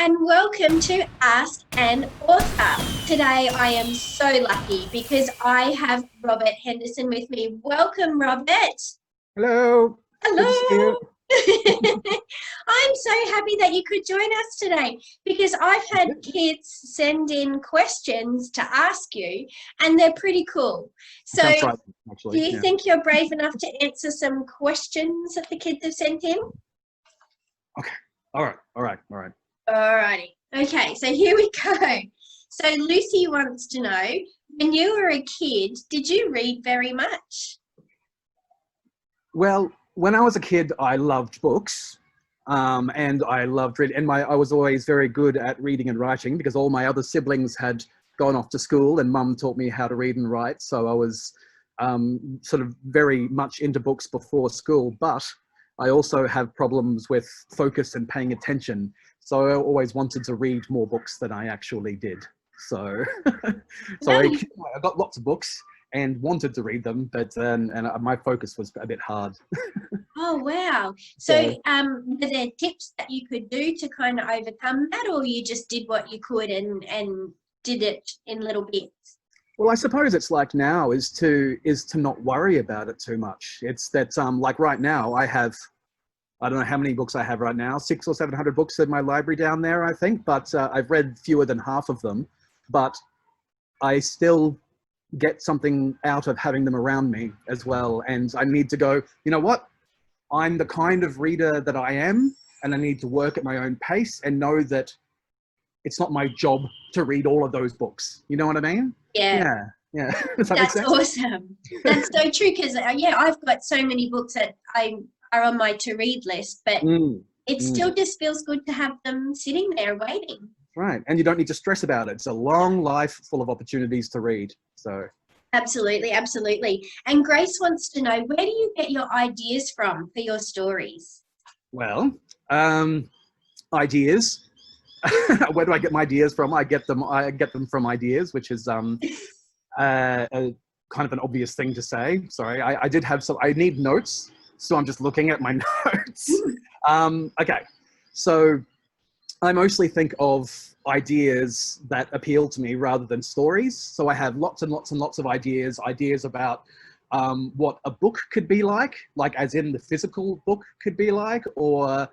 and welcome to Ask an Author. Today I am so lucky because I have Robert Henderson with me. Welcome, Robert. Hello. Good to see Hello. you. I'm so happy that you could join us today because I've had kids send in questions to ask you and they're pretty cool. So Sounds right, do actually. you think you're brave enough to answer some questions that the kids have sent in? Okay. All right. Alrighty. Okay, so here we go. So Lucy wants to know, when you were a kid, did you read very much? Well, when I was a kid, I loved books, and I loved reading. And I was always very good at reading and writing because all my other siblings had gone off to school, and Mum taught me how to read and write. So I was sort of very much into books before school. But I also have problems with focus and paying attention. So I always wanted to read more books than I actually did. So, I got lots of books and wanted to read them, but my focus was a bit hard. Oh, wow. So were there tips that you could do to kind of overcome that, or you just did what you could and did it in little bits? Well, I suppose it's like now is to not worry about it too much. It's that like right now I don't know how many books I have right now, 600 or 700 books in my library down there, I think, but I've read fewer than half of them, but I still get something out of having them around me as well. And I need to go, you know what? I'm the kind of reader that I am, and I need to work at my own pace and know that it's not my job to read all of those books. You know what I mean? Yeah. Yeah. Does that make That's sense? awesome. That's so true because, I've got so many books that are on my to-read list, but it still just feels good to have them sitting there waiting. Right. And you don't need to stress about it. It's a long life full of opportunities to read. So Absolutely, absolutely. And Grace wants to know, where do you get your ideas from for your stories? well, ideas. Where do I get my ideas from? I get them from ideas, which is a kind of an obvious thing to say. Sorry, I did have some. I need notes, so I'm just looking at my notes. Okay, so I mostly think of ideas that appeal to me rather than stories. So I have lots and lots and lots of ideas about what a book could be like as in the physical book could be like, or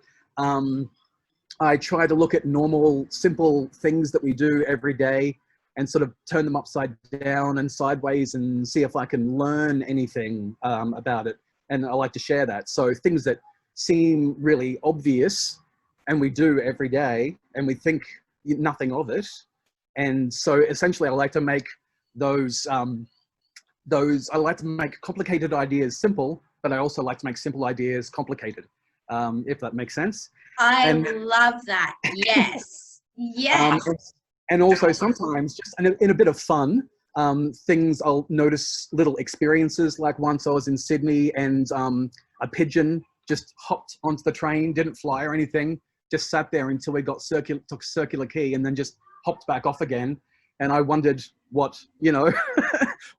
I try to look at normal, simple things that we do every day and sort of turn them upside down and sideways and see if I can learn anything about it. And I like to share that. So things that seem really obvious and we do every day and we think nothing of it. And so essentially I like to make I like to make complicated ideas simple, but I also like to make simple ideas complicated, if that makes sense. I love that. Yes. Yes. And also sometimes just in a bit of fun, things I'll notice little experiences. Like once I was in Sydney and a pigeon just hopped onto the train, didn't fly or anything, just sat there until we took Circular Quay and then just hopped back off again. And I wondered what,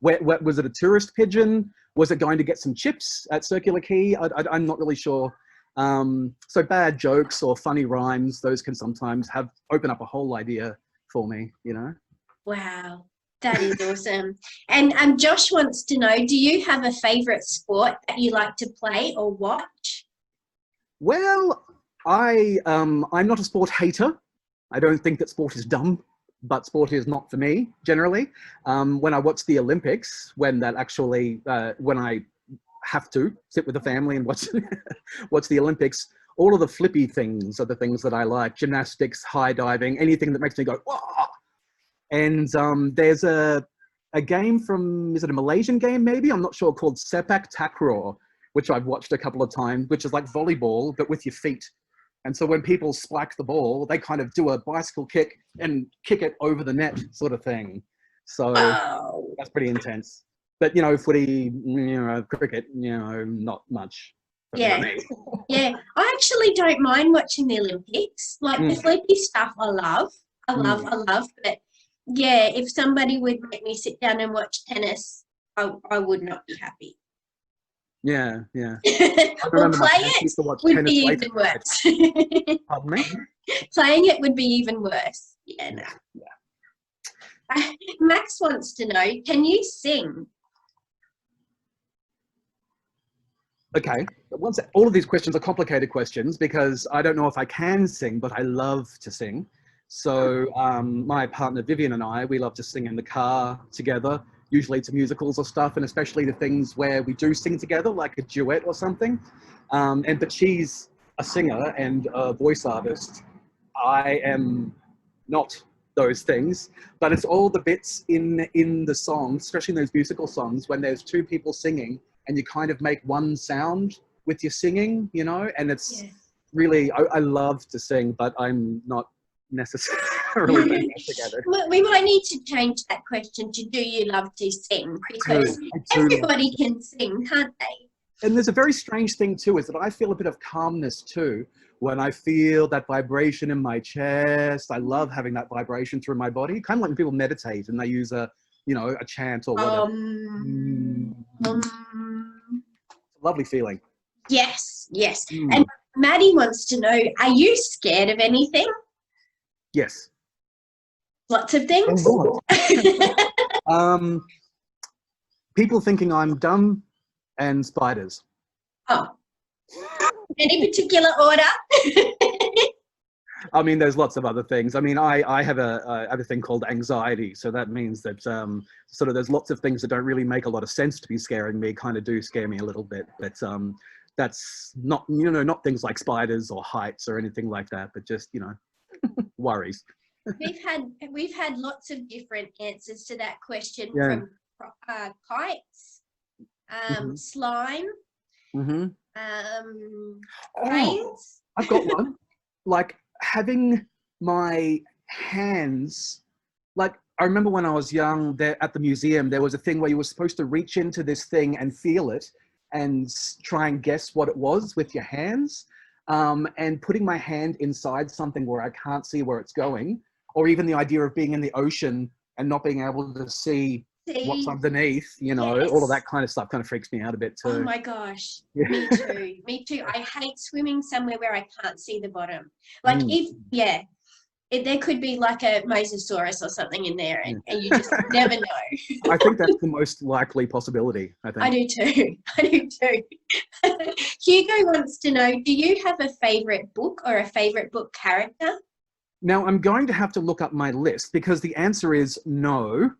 where was it a tourist pigeon? Was it going to get some chips at Circular Quay? I'm not really sure. So bad jokes or funny rhymes, those can sometimes open up a whole idea for me, Wow, that is awesome. And Josh wants to know, do you have a favorite sport that you like to play or watch? Well, I'm not a sport hater. I don't think that sport is dumb, but sport is not for me generally. When I watch the Olympics, when I have to sit with the family and watch watch the Olympics, all of the flippy things are the things that I like: gymnastics, high diving, anything that makes me go whoa. And there's a game is it a Malaysian game maybe, I'm not sure, called Sepak Takraw, which I've watched a couple of times, which is like volleyball but with your feet. And so when people spike the ball, they kind of do a bicycle kick and kick it over the net sort of thing. So that's pretty intense. But, footy, cricket, not much. Yeah. Yeah. I actually don't mind watching the Olympics. Like the flippy stuff I love. But yeah, if somebody would make me sit down and watch tennis, I would not be happy. Yeah, yeah. I Well, remember my play parents it used to watch would tennis be later. even worse. Pardon me? Playing it would be even worse. Yeah, no. Yeah. Max wants to know, can you sing? Okay. All of these questions are complicated questions because I don't know if I can sing, but I love to sing. So my partner Vivian and I, we love to sing in the car together, usually to musicals or stuff, and especially the things where we do sing together, like a duet or something. But she's a singer and a voice artist. I am not those things, but it's all the bits in the songs, especially in those musical songs, when there's two people singing and you kind of make one sound with your singing, you know, and it's really, I love to sing, but I'm not necessarily fantastic at it. We might need to change that question to do you love to sing, because I do everybody can sing, can't they? And there's a very strange thing too, is that I feel a bit of calmness too when I feel that vibration in my chest. I love having that vibration through my body, kind of like when people meditate and they use a chant or whatever. Lovely feeling. Yes, yes. And Maddie wants to know, are you scared of anything? Yes. Lots of things? People thinking I'm dumb and spiders. Oh. Any particular order? I mean, there's lots of other things. I mean, I have a thing called anxiety. So that means that sort of there's lots of things that don't really make a lot of sense to be scaring me, kind of do scare me a little bit. But that's not, not things like spiders or heights or anything like that, but just, worries. We've had lots of different answers to that question Yeah. from kites, slime, cranes. I've got one. Like having my hands, like I remember when I was young there at the museum, there was a thing where you were supposed to reach into this thing and feel it and try and guess what it was with your hands. And putting my hand inside something where I can't see where it's going, or even the idea of being in the ocean and not being able to see what's underneath, all of that kind of stuff kind of freaks me out a bit too. Oh my gosh, me too, me too. I hate swimming somewhere where I can't see the bottom. Like there could be like a mosasaurus or something in there and you just never know. I think that's the most likely possibility, I think. I do too. Hugo wants to know, do you have a favourite book or a favourite book character? Now, I'm going to have to look up my list because the answer is no,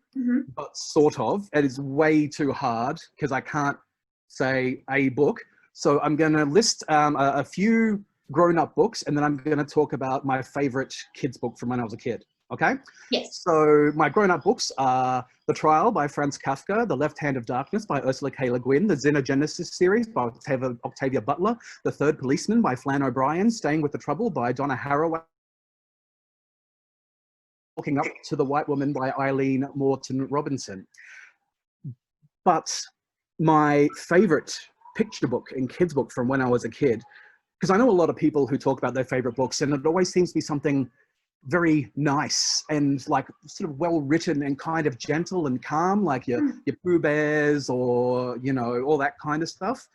but sort of. It is way too hard because I can't say a book. So I'm going to list a few grown-up books, and then I'm going to talk about my favorite kids book from when I was a kid. Okay? Yes. So my grown-up books are The Trial by Franz Kafka, The Left Hand of Darkness by Ursula K. Le Guin, the Xenogenesis series by Octavia Butler, The Third Policeman by Flann O'Brien, Staying with the Trouble by Donna Haraway, Walking Up to the White Woman by Eileen Morton Robinson. But my favorite picture book and kids book from when I was a kid, because I know a lot of people who talk about their favorite books and it always seems to be something very nice and like sort of well written and kind of gentle and calm, like your Pooh Bears or, all that kind of stuff.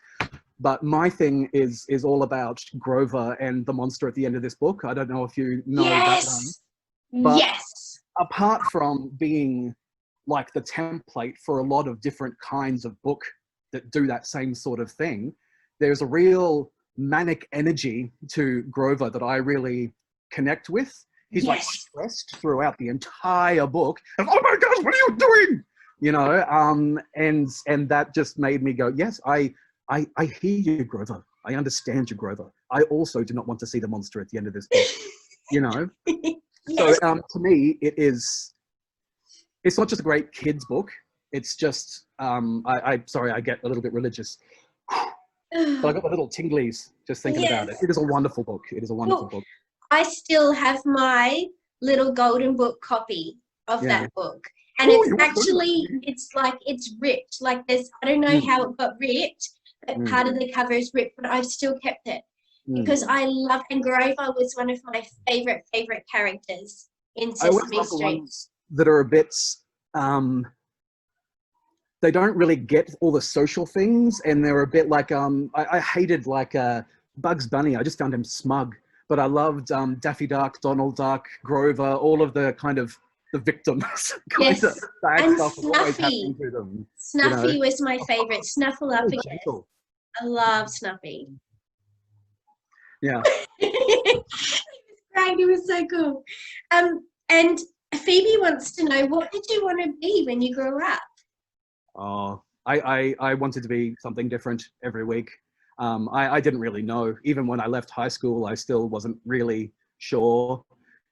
But my thing is all about Grover and the monster at the end of this book. I don't know if you know that one. But apart from being like the template for a lot of different kinds of book that do that same sort of thing, there's a real manic energy to Grover that I really connect with. He's like stressed throughout the entire book. And, oh my gosh, what are you doing? And that just made me go, yes, I hear you, Grover. I understand you, Grover. I also do not want to see the monster at the end of this book, So to me, it's not just a great kids book. It's just, sorry, I get a little bit religious. But I got the little tinglies just thinking about it. It is a wonderful book. It is a wonderful book. I still have my little golden book copy of that book. And it's actually, it's ripped. Like there's, I don't know how it got ripped, but part of the cover is ripped, but I've still kept it. Because I love, and Grover was one of my favorite characters in Sesame Street. Ones that are a bit, they don't really get all the social things, and they're a bit like I hated like Bugs Bunny. I just found him smug, but I loved Daffy Duck, Donald Duck, Grover, all of the kind of the victims kind Yes, of bad and stuff was always Snuffy. happening to them. Snuffy was my favorite. So Snuffleupagus. gentle. I love Snuffy. Yeah. It was great. It was so cool. And Phoebe wants to know, what did you want to be when you grew up? Oh, I wanted to be something different every week. I didn't really know. Even when I left high school, I still wasn't really sure.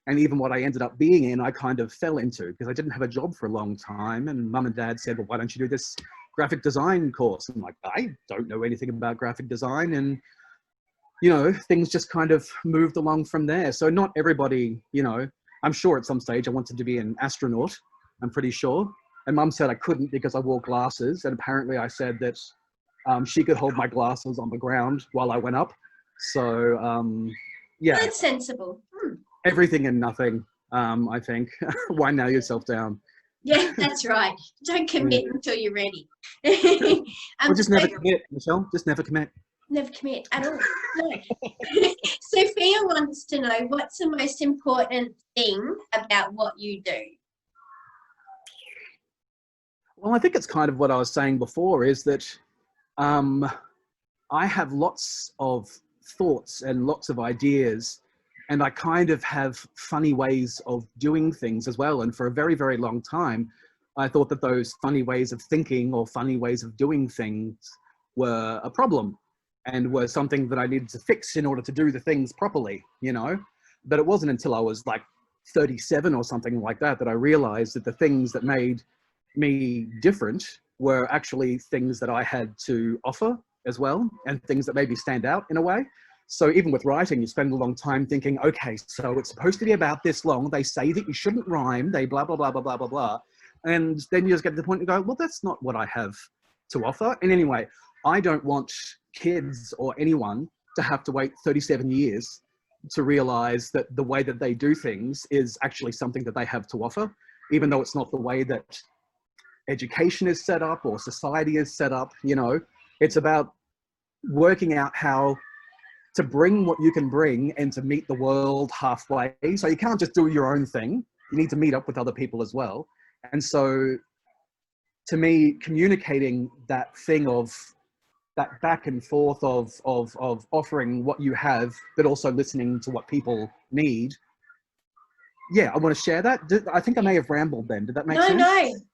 And even what I ended up being in, I kind of fell into because I didn't have a job for a long time. And mum and dad said, well, why don't you do this graphic design course? I'm like, I don't know anything about graphic design. And, you know, things just kind of moved along from there. So not everybody, you know, I'm sure at some stage I wanted to be an astronaut. I'm pretty sure. And mum said I couldn't because I wore glasses. And apparently I said that she could hold my glasses on the ground while I went up. So, yeah. That's sensible. Everything and nothing, I think. Why nail yourself down? Yeah, that's right. Don't commit until you're ready. Or just never commit, Michelle. Just never commit. Never commit at all. No. Sophia wants to know, what's the most important thing about what you do? Well, I think it's kind of what I was saying before, is that I have lots of thoughts and lots of ideas, and I kind of have funny ways of doing things as well. And for a very, very long time, I thought that those funny ways of thinking or funny ways of doing things were a problem and were something that I needed to fix in order to do the things properly, you know? But it wasn't until I was like 37 or something like that that I realized that the things that made me different were actually things that I had to offer as well, and things that made me stand out in a way. So even with writing, you spend a long time thinking, okay, so it's supposed to be about this long. They say that you shouldn't rhyme. They blah, blah, blah, blah, blah, blah, blah. And then you just get to the point and go, well, that's not what I have to offer. And anyway, I don't want kids or anyone to have to wait 37 years to realize that the way that they do things is actually something that they have to offer, even though it's not the way that education is set up or society is set up. You know, it's about working out how to bring what you can bring and to meet the world halfway. So you can't just do your own thing. You need to meet up with other people as well. And so to me, communicating that thing of that back and forth of offering what you have, but also listening to what people need. Yeah, I want to share that. I think I may have rambled then. Did that make sense?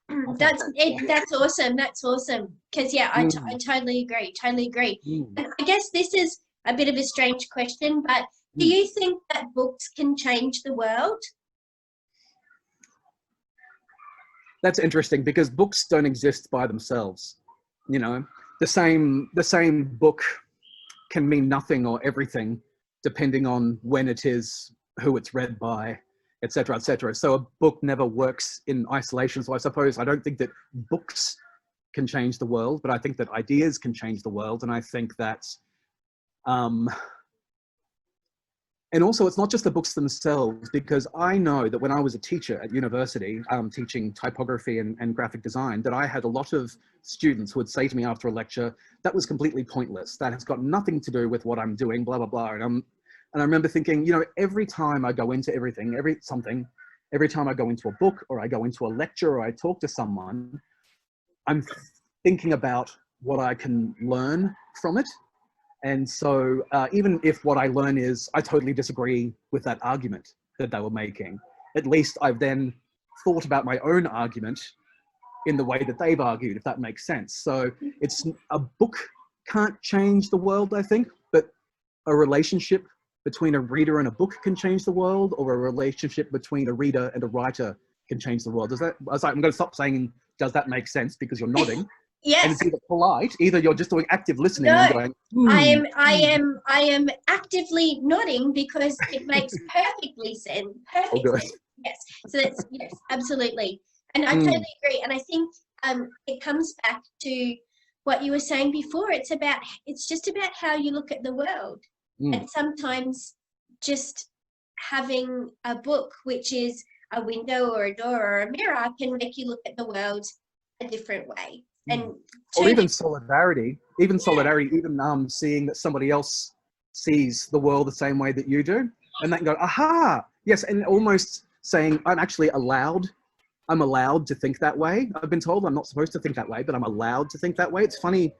No, that's it. That's awesome. That's awesome. Because yeah, I totally agree. Totally agree. And I guess this is a bit of a strange question, but do you think that books can change the world? That's interesting, because books don't exist by themselves. You know, the same book can mean nothing or everything depending on when it is, who it's read by, etc., etc. So a book never works in isolation. So I suppose I don't think that books can change the world, but I think that ideas can change the world. And I think that and also, it's not just the books themselves, because I know that when I was a teacher at university, teaching typography and graphic design, that I had a lot of students who would say to me after a lecture, that was completely pointless. That has got nothing to do with what I'm doing, blah, blah, blah. And I remember thinking, you know, every time I go into everything, every time I go into a book or I go into a lecture or I talk to someone, I'm thinking about what I can learn from it. And so even if what I learn is I totally disagree with that argument that they were making, at least I've then thought about my own argument in the way that they've argued, if that makes sense. So it's a book can't change the world, I think, but a relationship between a reader and a book can change the world, or a relationship between a reader and a writer can change the world. Does that, I'm going to stop saying, does that make sense? Because you're nodding. Yes. And it's either polite, either you're just doing active listening No, and going, I am actively nodding because it makes perfectly sense. Perfect sense. Yes. So that's, yes, absolutely. And I totally agree. And I think it comes back to what you were saying before. It's just about how you look at the world. And sometimes just having a book, which is a window or a door or a mirror, can make you look at the world a different way. and or even solidarity, even seeing that somebody else sees the world the same way that you do, and they can go, aha, yes, and almost saying, I'm allowed to think that way. I've been told I'm not supposed to think that way, but I'm allowed to think that way. It's funny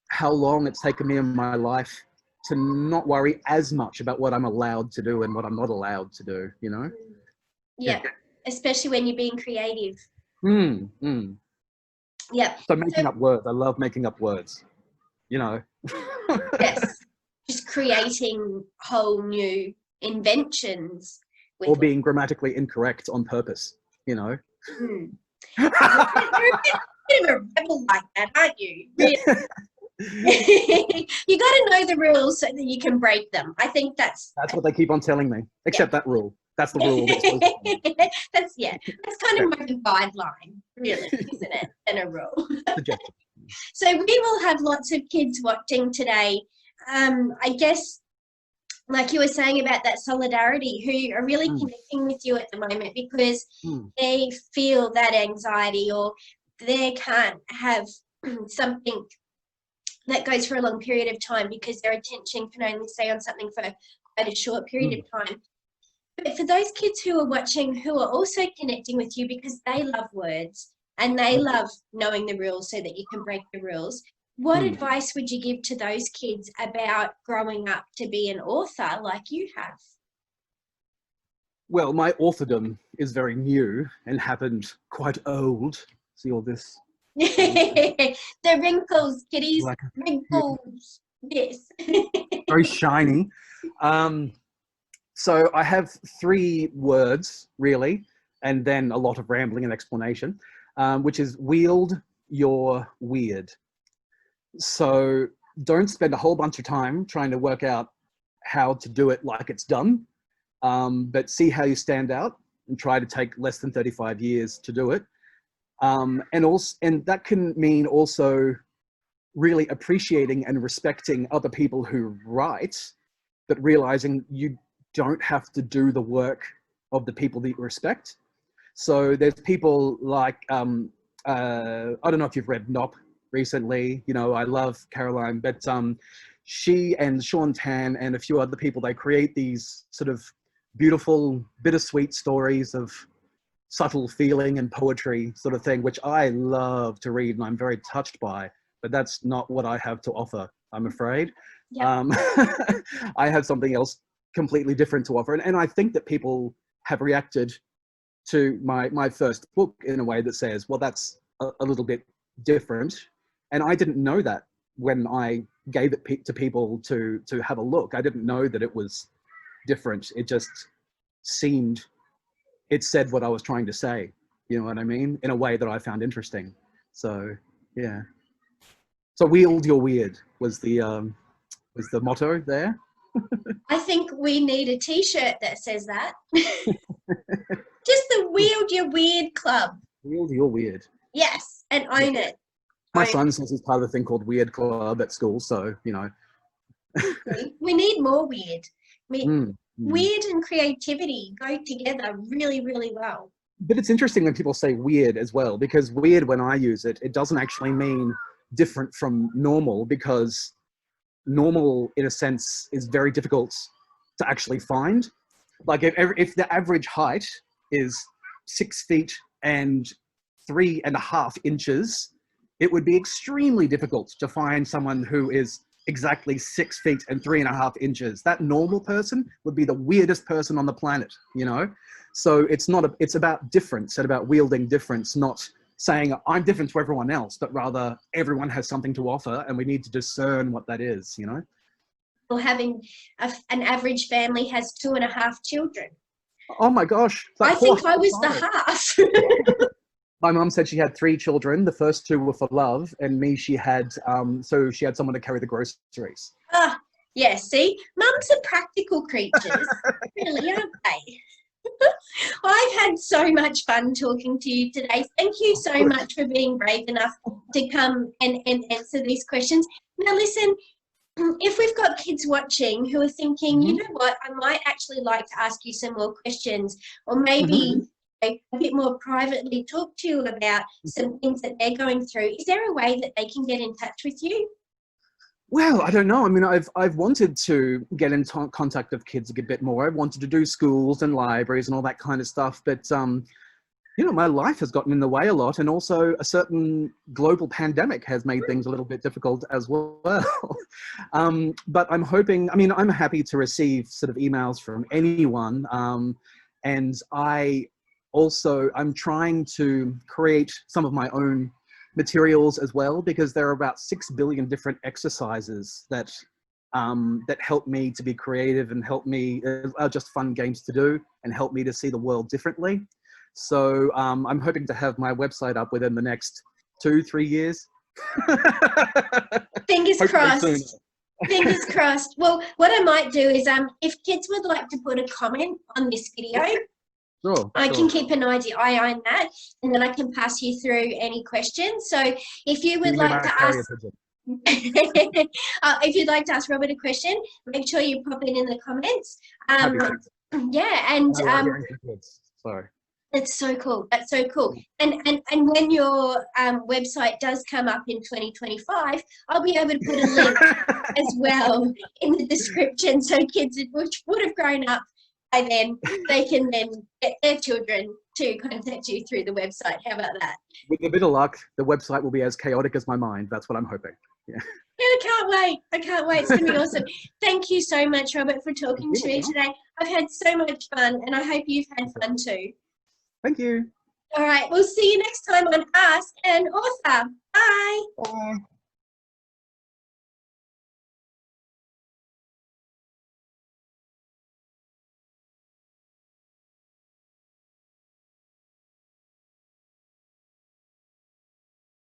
how long it's taken me in my life to not worry as much about what I'm allowed to do and what I'm not allowed to do, you know? Yeah. Especially when you're being creative. Yeah. So making up words. I love making up words, you know? Yes. Just creating whole new inventions. Or being grammatically incorrect on purpose, you know? You're a bit of a rebel like that, aren't you? Really? You got to know the rules so that you can break them. I think that's what they keep on telling me. Except that rule. That's the rule. That's kind of more the guideline, really, isn't it, than a rule? So we will have lots of kids watching today. I guess, like you were saying about that solidarity, who are really connecting with you at the moment because they feel that anxiety, or they can't have something that goes for a long period of time because their attention can only stay on something for quite a short period of time. But for those kids who are watching, who are also connecting with you because they love words and they love knowing the rules so that you can break the rules, what advice would you give to those kids about growing up to be an author like you have? Well, my authordom is very new and happened quite old. See all this? The wrinkles, kiddies, like wrinkles. Yes. Very shiny. So I have 3 words, really, and then a lot of rambling and explanation, which is wield your weird. So don't spend a whole bunch of time trying to work out how to do it like it's done, but see how you stand out and try to take less than 35 years to do it. And that can mean also really appreciating and respecting other people who write, but realizing you don't have to do the work of the people that you respect. So there's people like, I don't know if you've read Nop recently, you know, I love Caroline, but she and Sean Tan and a few other people, they create these sort of beautiful, bittersweet stories of subtle feeling and poetry sort of thing, which I love to read and I'm very touched by, but that's not what I have to offer, I'm afraid. Yep. I have something else completely different to offer. And I think that people have reacted to my first book in a way that says, well, that's a little bit different. And I didn't know that when I gave it to people to have a look. I didn't know that it was different. It just seemed, it said what I was trying to say, you know what I mean? In a way that I found interesting. So, yeah. So wield your weird was the motto there. I think we need a t-shirt that says that. Just the Wield Your Weird Club. Wield Your Weird. Yes, and own it. My son says he's part of a thing called Weird Club at school, so, you know. We need more weird. Weird and creativity go together really, really well. But it's interesting when people say weird as well, because weird, when I use it, it doesn't actually mean different from normal, because normal, in a sense, is very difficult to actually find. Like if the average height is 6 feet and 3.5 inches, it would be extremely difficult to find someone who is exactly 6 feet and 3.5 inches. That normal person would be the weirdest person on the planet, you know? So it's about difference and about wielding difference, not saying I'm different to everyone else, but rather everyone has something to offer and we need to discern what that is, you know? Or having an average family has 2.5 children. Oh my gosh. I think I was the half. My mum said she had 3 children. The first 2 were for love, and me, she had, so she had someone to carry the groceries. Ah, yeah, see? Mums are practical creatures, really, aren't they? I've had so much fun talking to you today. Thank you so much for being brave enough to come and answer these questions. Now, listen, if we've got kids watching who are thinking, you know what, I might actually like to ask you some more questions, or maybe a bit more privately talk to you about some things that they're going through, is there a way that they can get in touch with you? Well, I don't know. I mean, I've wanted to get in contact with kids a bit more. I've wanted to do schools and libraries and all that kind of stuff. But, you know, my life has gotten in the way a lot. And also a certain global pandemic has made things a little bit difficult as well. But I'm hoping, I mean, I'm happy to receive sort of emails from anyone. And I'm trying to create some of my own materials as well, because there are about 6 billion different exercises that help me to be creative and help me, are just fun games to do and help me to see the world differently. So I'm hoping to have my website up within the next 2-3 years. Fingers crossed. Fingers crossed. Well, what I might do is if kids would like to put a comment on this video, I can keep an eye on that, and then I can pass you through any questions. So if you would like to ask, if you'd like to ask Robert a question, make sure you pop it in the comments. Yeah, and sorry. That's so cool. That's so cool. And when your website does come up in 2025, I'll be able to put a link as well in the description, so kids which would have grown up by then, they can then get their children to contact you through the website. How about that? With a bit of luck, the website will be as chaotic as my mind. That's what I'm hoping. Yeah. I can't wait. I can't wait. It's going to be awesome. Thank you so much, Robert, for talking to me today. I've had so much fun, and I hope you've had fun too. Thank you. All right. We'll see you next time on Ask an Author. Bye. Bye.